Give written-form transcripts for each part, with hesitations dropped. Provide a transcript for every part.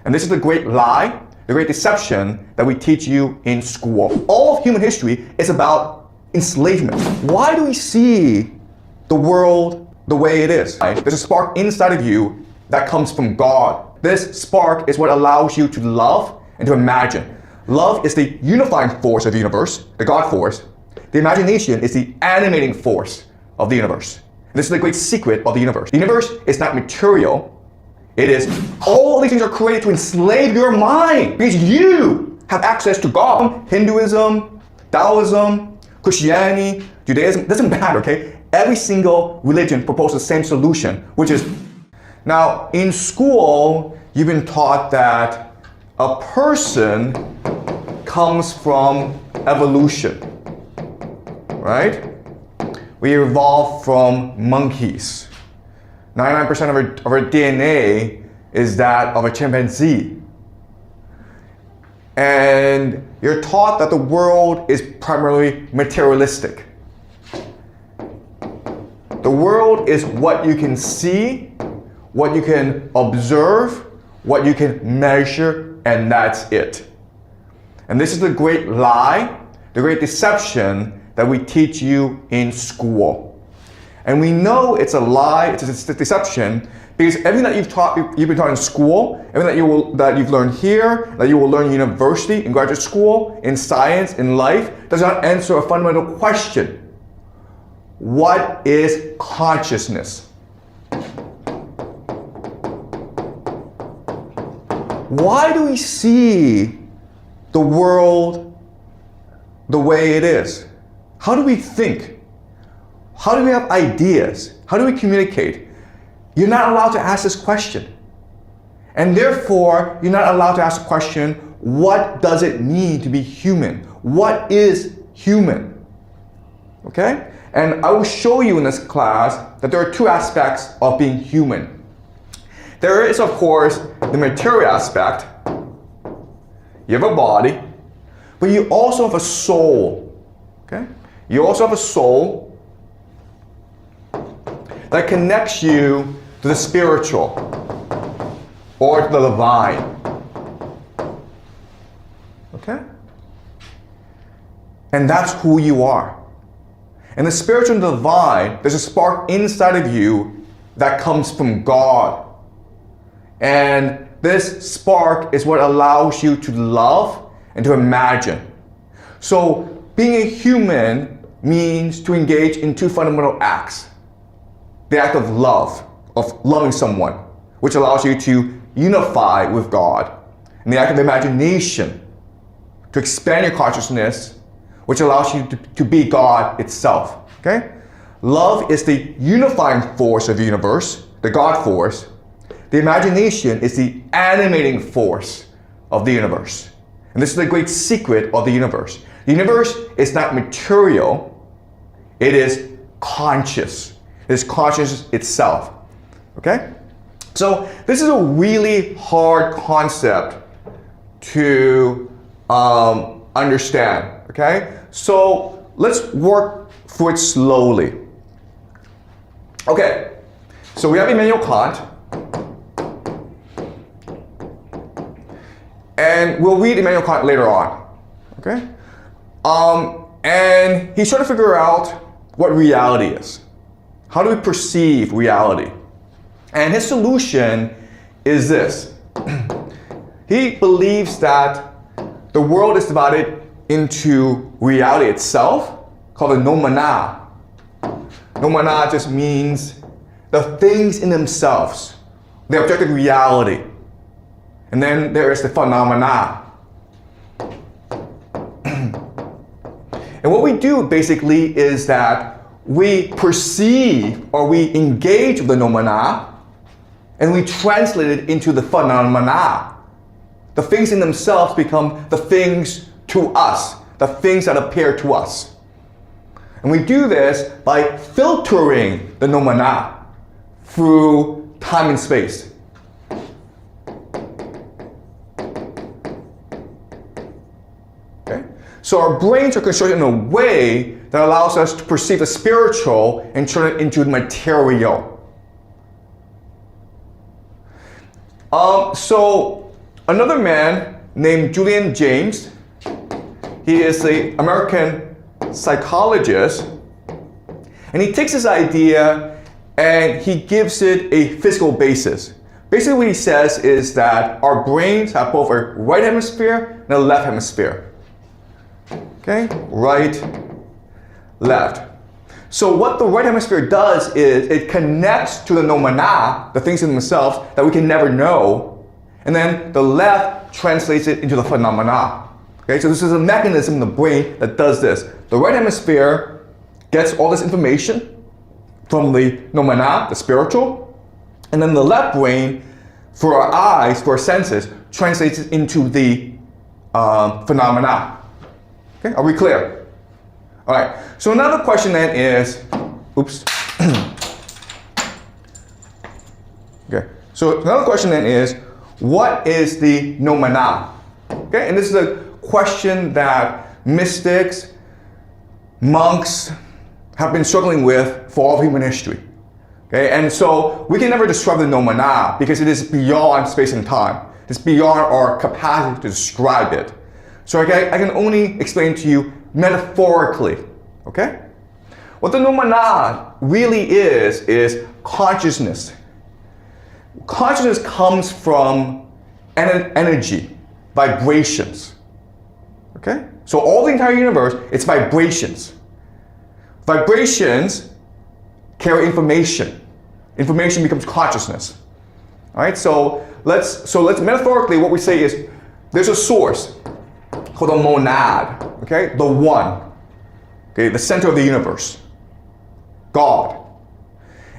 And this is the great lie, the great deception that we teach you in school. All of human history is about enslavement. Why do we see the world the way it is? There's a spark inside of you that comes from God. This spark is what allows you to love and to imagine. Love is the unifying force of the universe, the God force. The imagination is the animating force of the universe. This is the great secret of the universe. The universe is not material. It is, all these things are created to enslave your mind because you have access to God. Hinduism, Taoism, Christianity, Judaism, doesn't matter, okay? Every single religion proposes the same solution, which is, now in school, you've been taught that a person comes from evolution, right? We evolved from monkeys. 99% of our DNA is that of a chimpanzee. And you're taught that the world is primarily materialistic. The world is what you can see, what you can observe, what you can measure, and that's it. And this is the great lie, the great deception that we teach you in school. And we know it's a lie, it's a deception, because everything that you've been taught in school, everything that you've learned here, that you will learn in university, in graduate school, in science, in life, does not answer a fundamental question. What is consciousness? Why do we see the world the way it is? How do we think? How do we have ideas? How do we communicate? You're not allowed to ask this question. And therefore, you're not allowed to ask the question, what does it mean to be human? What is human? Okay? And I will show you in this class that there are two aspects of being human. There is, of course, the material aspect. You have a body, but you also have a soul. Okay? You also have a soul that connects you to the spiritual or to the divine. Okay? And that's who you are. And the spiritual and divine, there's a spark inside of you that comes from God. And this spark is what allows you to love and to imagine. So being a human means to engage in two fundamental acts. The act of love, of loving someone, which allows you to unify with God. And the act of imagination, to expand your consciousness, which allows you to be God itself. Okay? Love is the unifying force of the universe, the God force. The imagination is the animating force of the universe. And this is the great secret of the universe. The universe is not material, it is conscious. It is consciousness itself. Okay? So this is a really hard concept to understand. Okay? So let's work through it slowly. Okay. So we have Immanuel Kant. And we'll read Immanuel Kant later on. Okay? And he's trying to figure out what reality is. How do we perceive reality? And his solution is this. He believes that the world is divided into reality itself, called the noumena. Noumena just means the things in themselves, the objective reality. And then there is the phenomena. And what we do basically is that we perceive or we engage with the noumena and we translate it into the phenomena. The things in themselves become the things to us, the things that appear to us. And we do this by filtering the noumena through time and space. Okay? So our brains are constructed in a way that allows us to perceive the spiritual and turn it into material. Another man named James, he is an American psychologist, and he takes this idea and he gives it a physical basis. Basically what he says is that our brains have both a right hemisphere and a left hemisphere. Okay, right, left. So what the right hemisphere does is it connects to the noumena, the things in themselves that we can never know, and then the left translates it into the phenomena. Okay, so this is a mechanism in the brain that does this. The right hemisphere gets all this information from the noumena, the spiritual, and then the left brain, for our eyes, for our senses, translates it into the phenomena. Okay, are we clear? All right, so another question then is, oops. Okay, so another question then is, what is the noumena? Okay, and this is a question that mystics, monks have been struggling with for all of human history. Okay, and so we can never describe the noumena because it is beyond space and time. It's beyond our capacity to describe it. So I can only explain to you metaphorically, okay? What the noumena really is consciousness. Consciousness comes from energy, vibrations, okay? So all the entire universe, it's vibrations. Vibrations carry information. Information becomes consciousness. All right, so let's metaphorically, what we say is there's a source called a monad, okay? The one, okay? The center of the universe, God.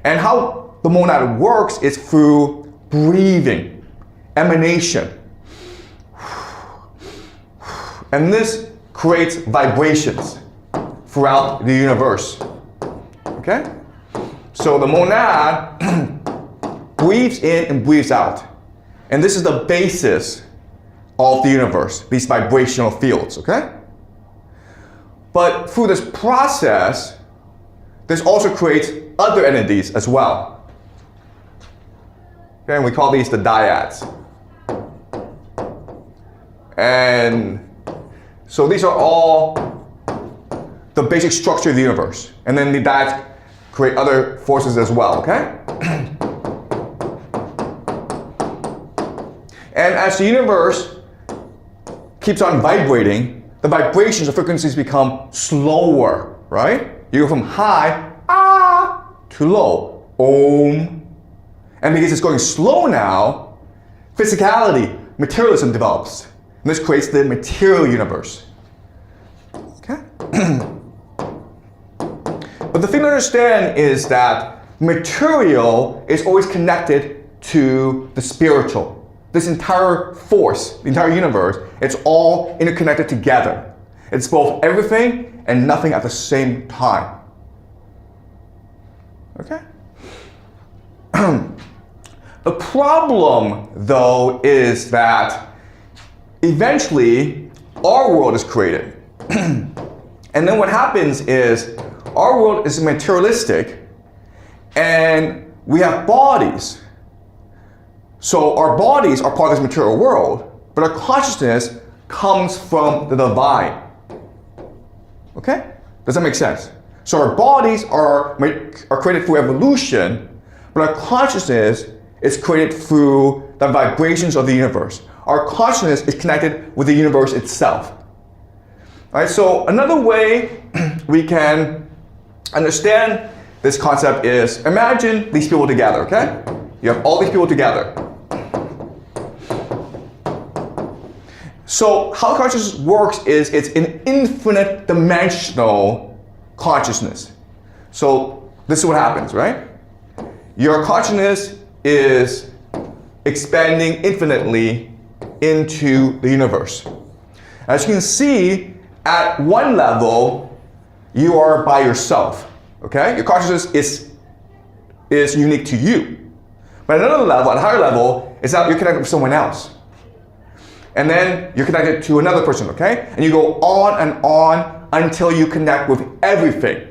And how the monad works is through breathing, emanation. And this creates vibrations throughout the universe, okay? So the monad breathes in and breathes out. And this is the basis of the universe, these vibrational fields, okay? But through this process, this also creates other entities as well. Okay, and we call these the dyads. And so these are all the basic structure of the universe. And then the dyads create other forces as well, okay? And as the universe keeps on vibrating, the vibrations, the frequencies become slower, right? You go from high, ah, to low, om. And because it's going slow now, physicality, materialism develops. And this creates the material universe, okay? But the thing to understand is that material is always connected to the spiritual. This entire force, the entire universe, it's all interconnected together. It's both everything and nothing at the same time. Okay? The problem, though, is that eventually our world is created. And then what happens is our world is materialistic and we have bodies. So our bodies are part of this material world, but our consciousness comes from the divine. Okay? Does that make sense? So our bodies are created through evolution, but our consciousness is created through the vibrations of the universe. Our consciousness is connected with the universe itself. All right, so another way we can understand this concept is, imagine these people together, okay? You have all these people together. So how consciousness works is it's an infinite dimensional consciousness. So this is what happens, right? Your consciousness is expanding infinitely into the universe. As you can see, at one level, you are by yourself, okay? Your consciousness is unique to you. But at another level, at a higher level, it's that you're connected with someone else. And then you're connected to another person, okay? And you go on and on until you connect with everything.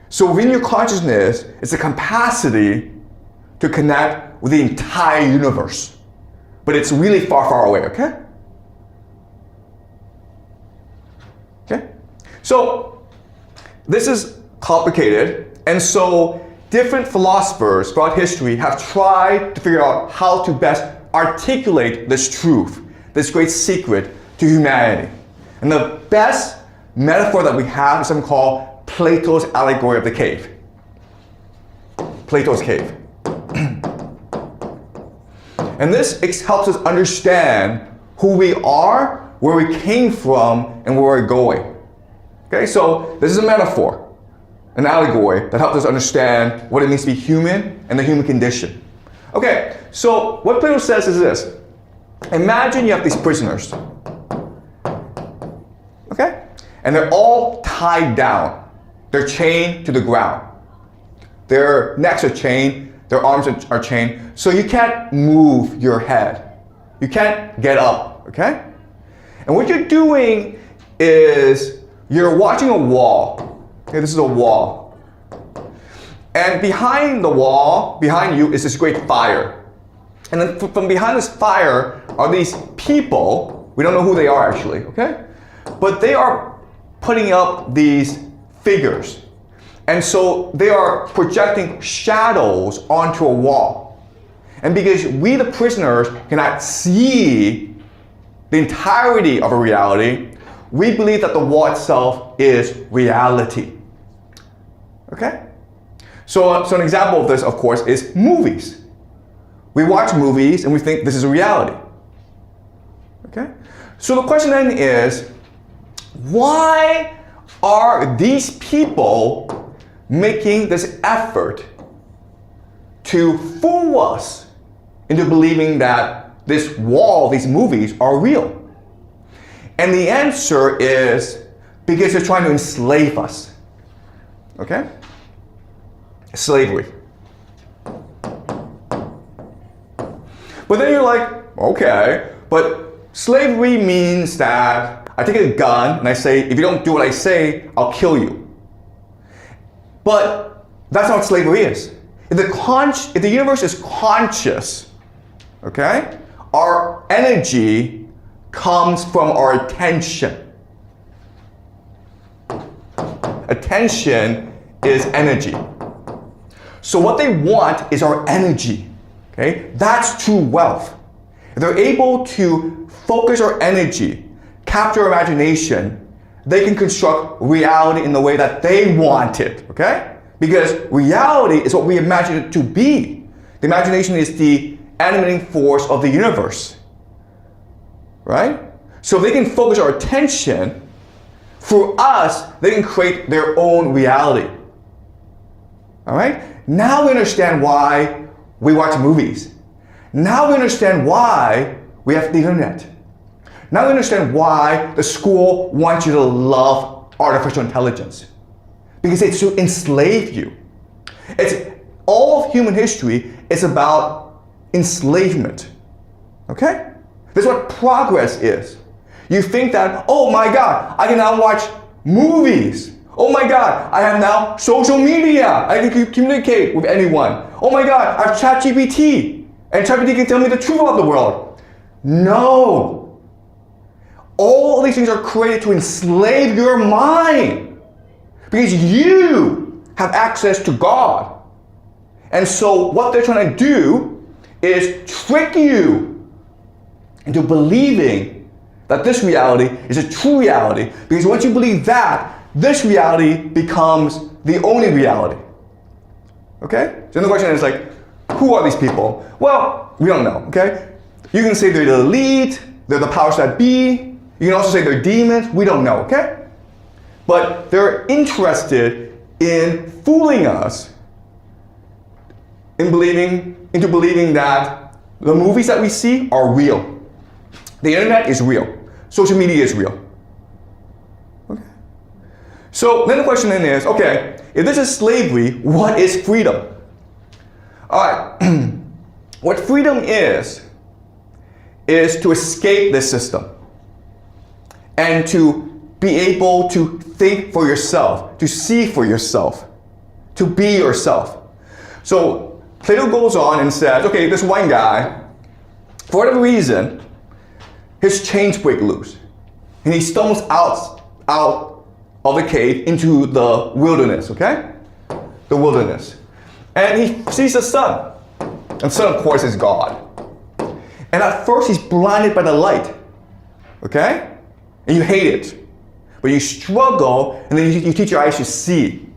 So within your consciousness, it's a capacity to connect with the entire universe. but it's really far, far away, okay? Okay? So this is complicated, and so different philosophers throughout history have tried to figure out how to best articulate this truth, this great secret to humanity. And the best metaphor that we have is something called Plato's allegory of the cave. Plato's cave. And this helps us understand who we are, where we came from, and where we're going. Okay, so this is a metaphor, an allegory that helps us understand what it means to be human and the human condition. Okay, so what Plato says is this. Imagine you have these prisoners. Okay? And they're all tied down. They're chained to the ground. Their necks are chained, their arms are chained, so you can't move your head. You can't get up, okay? And what you're doing is you're watching a wall. Okay, this is a wall. And behind the wall, behind you, is this great fire. And then from behind this fire are these people. We don't know who they are actually, okay? But they are putting up these figures. And so they are projecting shadows onto a wall. And because we, the prisoners, cannot see the entirety of a reality, we believe that the wall itself is reality. Okay? So an example of this, of course, is movies. We watch movies and we think this is a reality. Okay? So the question then is, why are these people making this effort to fool us into believing that this wall, these movies, are real? And the answer is because they're trying to enslave us. Okay? Slavery. But then you're like, okay, but slavery means that I take a gun and I say, if you don't do what I say, I'll kill you. But that's not what slavery is. If the universe is conscious, okay, our energy comes from our attention. Attention is energy. So what they want is our energy. Okay? That's true wealth. If they're able to focus our energy, capture our imagination, they can construct reality in the way that they want it. Okay? Because reality is what we imagine it to be. The imagination is the animating force of the universe. Right? So if they can focus our attention, for us, they can create their own reality. All right? Now we understand why we watch movies. Now we understand why we have the internet. Now we understand why the school wants you to love artificial intelligence. Because it's to enslave you. It's all of human history is about enslavement. Okay? This is what progress is. You think that, oh my God, I can now watch movies. Oh my God, I have now social media. I can communicate with anyone. Oh my God, I have ChatGPT. And ChatGPT can tell me the truth about the world. No. All these things are created to enslave your mind. Because you have access to God. And so what they're trying to do is trick you into believing that this reality is a true reality. Because once you believe that, this reality becomes the only reality. Okay? So then the question is like, who are these people? Well, we don't know, okay? You can say they're the elite, they're the powers that be. You can also say they're demons. We don't know, okay? But they're interested in fooling us into believing that the movies that we see are real. The internet is real. Social media is real. Okay? So then the question then is, okay, if this is slavery, what is freedom? All right, what freedom is to escape this system and to be able to think for yourself, to see for yourself, to be yourself. So Plato goes on and says, okay, this one guy, For whatever reason, his chains break loose. And he stumbles out of the cave into the wilderness, okay? The wilderness. And he sees the sun. And the sun, of course, is God. And at first, he's blinded by the light, okay? And you hate it. But you struggle, and then you teach your eyes to see.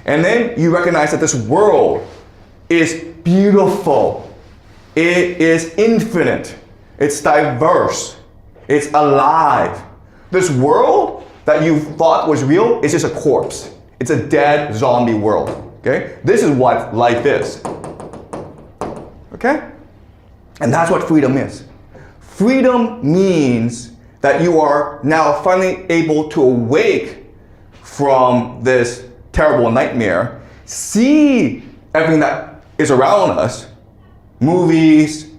And then you recognize that this world is beautiful. It is infinite. It's diverse. It's alive. This world that you thought was real is just a corpse. It's a dead zombie world. Okay? This is what life is. Okay? And that's what freedom is. Freedom means that you are now finally able to awake from this terrible nightmare, see everything that is around us, movies,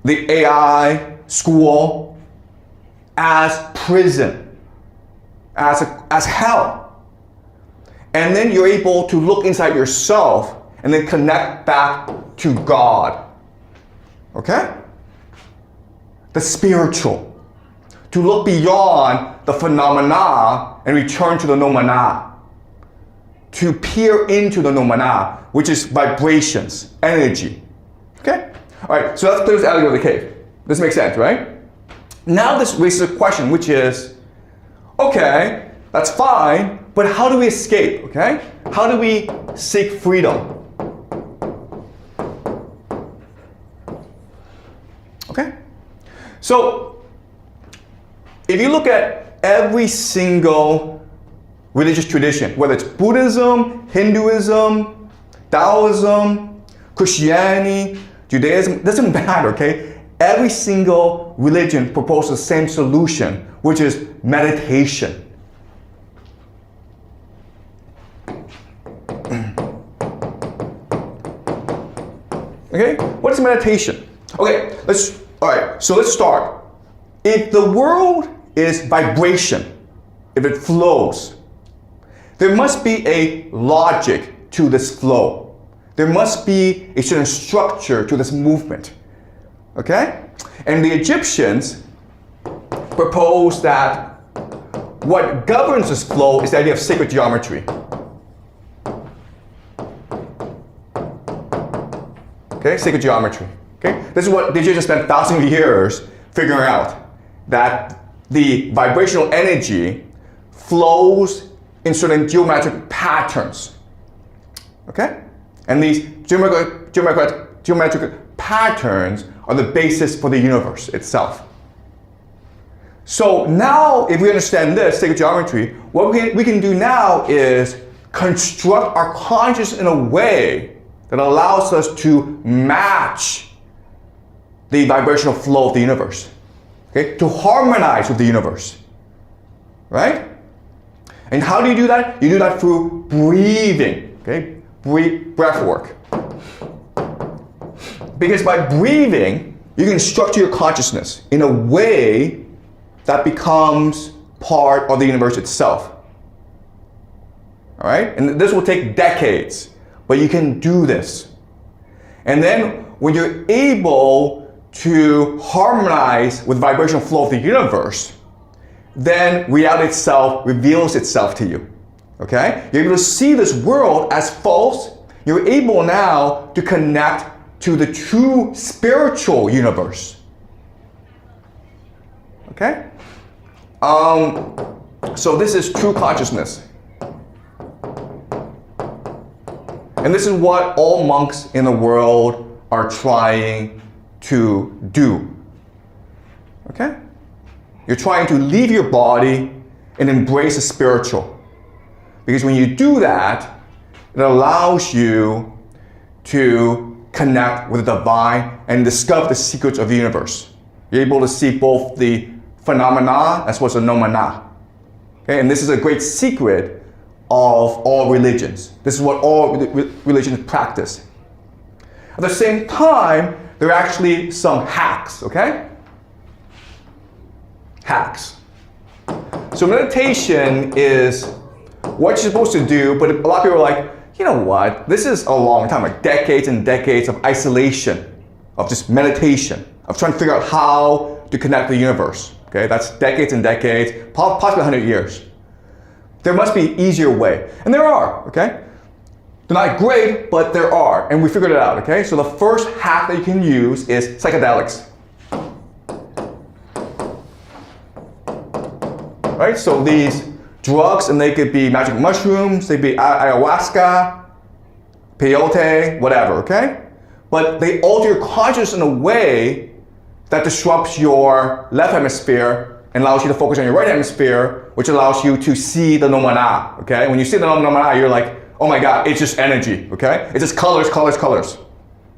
the AI, school, as prison, as hell. And then you're able to look inside yourself and then connect back to God. Okay? The spiritual. To look beyond the phenomena and return to the nomana. To peer into the nomana, which is vibrations, energy. Okay? All right, so let's clear this out of the cave. This makes sense, right? Now this raises a question, which is, okay, that's fine, but how do we escape, okay? How do we seek freedom? Okay? So, if you look at every single religious tradition, whether it's Buddhism, Hinduism, Taoism, Christianity, Judaism, doesn't matter, okay? Every single religion proposes the same solution, which is meditation. Okay, what is meditation? Okay, so let's start. If the world is vibration, if it flows, there must be a logic to this flow. There must be a certain structure to this movement. Okay? And the Egyptians proposed that what governs this flow is the idea of sacred geometry. Okay, sacred geometry. Okay? This is what the Egyptians spent thousands of years figuring out, that the vibrational energy flows in certain geometric patterns. Okay? And these geometric patterns are the basis for the universe itself. So now, if we understand this, sacred geometry, what we can do now is construct our consciousness in a way that allows us to match the vibrational flow of the universe. Okay? To harmonize with the universe. Right? And how do you do that? You do that through breathing. Okay? Breath work. Because by breathing, you can structure your consciousness in a way that becomes part of the universe itself. All right? And this will take decades, but you can do this. And then when you're able to harmonize with the vibrational flow of the universe, then reality itself reveals itself to you. Okay? You're able to see this world as false. You're able now to connect to the true spiritual universe. Okay? So this is true consciousness. And this is what all monks in the world are trying to do. Okay? You're trying to leave your body and embrace the spiritual. Because when you do that, it allows you to connect with the divine and discover the secrets of the universe. You're able to see both the phenomena as well as the nomina. Okay? And this is a great secret of all religions. This is what all religions practice. At the same time, there are actually some hacks, okay? Hacks. So meditation is what you're supposed to do, but a lot of people are like, you know what? This is a long time, like decades and decades of isolation, of just meditation. of trying to figure out how to connect the universe. Okay, that's decades and decades, possibly 100 years. There must be an easier way, and there are. Okay, they're not great, but there are, and we figured it out. Okay, so the first hack that you can use is psychedelics. Right, so these drugs, and they could be magic mushrooms, they could be ayahuasca, peyote, whatever, okay? But they alter your consciousness in a way that disrupts your left hemisphere and allows you to focus on your right hemisphere, which allows you to see the nomana, okay? When you see the nomana, you're like, oh my God, it's just energy, okay? It's just colors, colors, colors.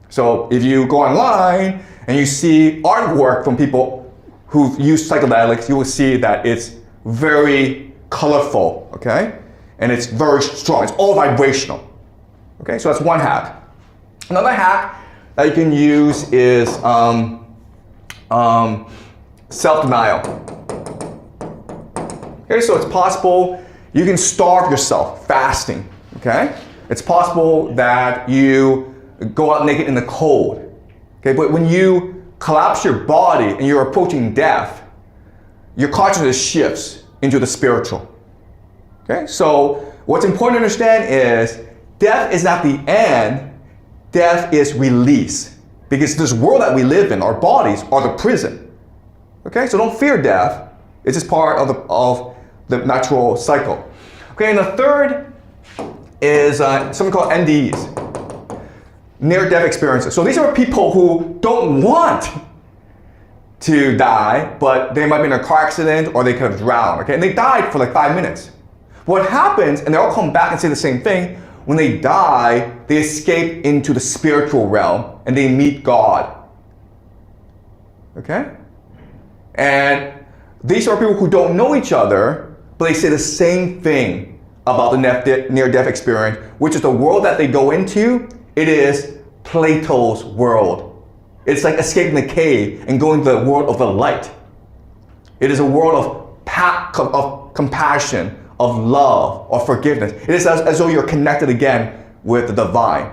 So if you go online and you see artwork from people who've used psychedelics, you will see that it's very colorful, okay? And it's very strong, it's all vibrational. Okay, so that's one hack. Another hack that you can use is self-denial. Okay, so it's possible you can starve yourself fasting, okay? It's possible that you go out naked in the cold, okay? But when you collapse your body and you're approaching death, your consciousness shifts into the spiritual. Okay, so what's important to understand is death is not the end, death is release. Because this world that we live in, our bodies are the prison. Okay, so don't fear death, it's just part of the natural cycle. Okay, and the third is something called NDEs, near-death experiences. So these are people who don't want to die, but they might be in a car accident or they could have drowned, okay? And they died for like 5 minutes. What happens, and they all come back and say the same thing, when they die, they escape into the spiritual realm and they meet God, okay? And these are people who don't know each other, but they say the same thing about the near-death experience, which is the world that they go into. It is Plato's world. It's like escaping the cave and going to the world of the light. It is a world of compassion, of love, of forgiveness. It is as though you're connected again with the divine.